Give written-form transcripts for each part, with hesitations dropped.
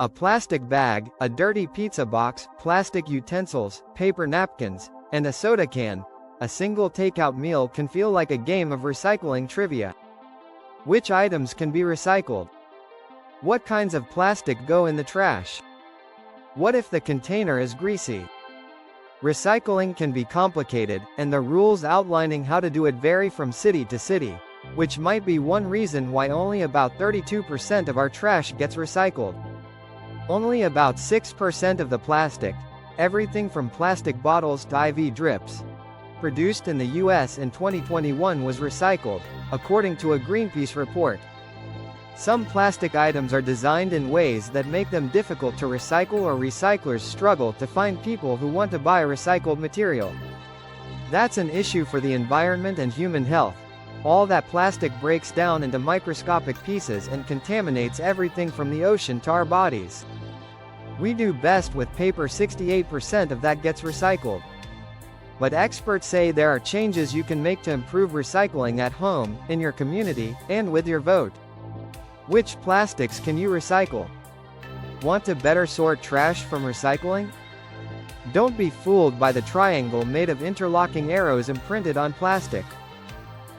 A plastic bag, a dirty pizza box, plastic utensils, paper napkins, and a soda can. A single takeout meal can feel like a game of recycling trivia. Which items can be recycled? What kinds of plastic go in the trash? What if the container is greasy? Recycling can be complicated, and the rules outlining how to do it vary from city to city, which might be one reason why only about 32% of our trash gets recycled. Only about 6% of the plastic, everything from plastic bottles to IV drips, produced in the US in 2021 was recycled, according to a Greenpeace report. Some plastic items are designed in ways that make them difficult to recycle, or recyclers struggle to find people who want to buy recycled material. That's an issue for the environment and human health. All that plastic breaks down into microscopic pieces and contaminates everything from the ocean to our bodies. We do best with paper. 68% of that gets recycled. But experts say there are changes you can make to improve recycling at home, in your community, and with your vote. Which plastics can you recycle? Want to better sort trash from recycling? Don't be fooled by the triangle made of interlocking arrows imprinted on plastic.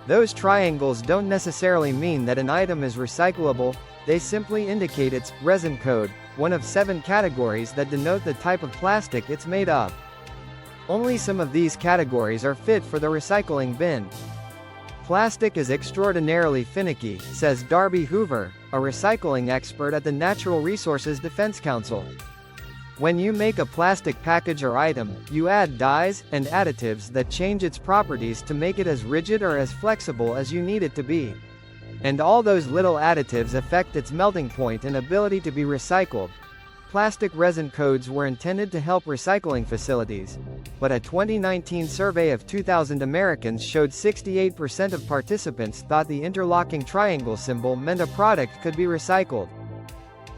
Those triangles don't necessarily mean that an item is recyclable, they simply indicate its resin code, one of 7 categories that denote the type of plastic it's made of. Only some of these categories are fit for the recycling bin. Plastic is extraordinarily finicky, says Darby Hoover, a recycling expert at the Natural Resources Defense Council. When you make a plastic package or item, you add dyes and additives that change its properties to make it as rigid or as flexible as you need it to be. And all those little additives affect its melting point and ability to be recycled. Plastic resin codes were intended to help recycling facilities, but a 2019 survey of 2,000 Americans showed 68% of participants thought the interlocking triangle symbol meant a product could be recycled.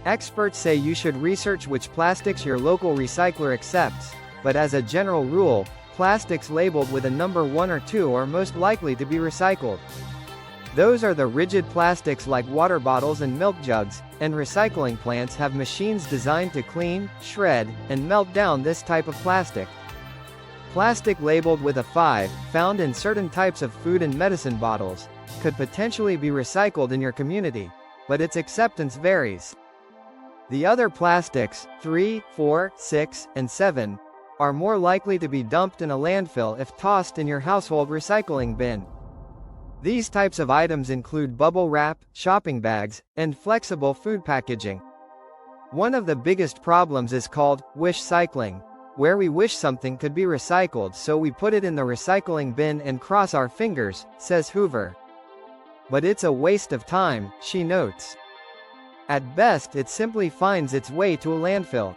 Experts say you should research which plastics your local recycler accepts, but as a general rule, plastics labeled with a number 1 or 2 are most likely to be recycled. Those are the rigid plastics like water bottles and milk jugs, and recycling plants have machines designed to clean, shred, and melt down this type of plastic. Plastic labeled with a 5, found in certain types of food and medicine bottles, could potentially be recycled in your community, but its acceptance varies. The other plastics, 3, 4, 6, and 7, are more likely to be dumped in a landfill if tossed in your household recycling bin. These types of items include bubble wrap, shopping bags, and flexible food packaging. One of the biggest problems is called wish cycling, where we wish something could be recycled so we put it in the recycling bin and cross our fingers, says Hoover. But it's a waste of time, she notes. At best, it simply finds its way to a landfill.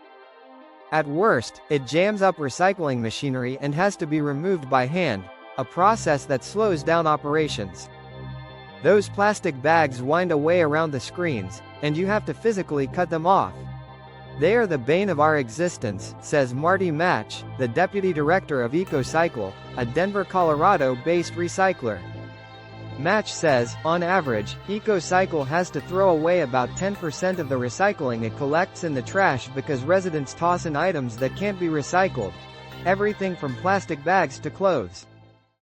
At worst, it jams up recycling machinery and has to be removed by hand, a process that slows down operations. Those plastic bags wind a way around the screens, and you have to physically cut them off. They are the bane of our existence, says Marty Match, the deputy director of EcoCycle, a Denver, Colorado-based recycler. Match says, on average, EcoCycle has to throw away about 10% of the recycling it collects in the trash because residents toss in items that can't be recycled. Everything from plastic bags to clothes.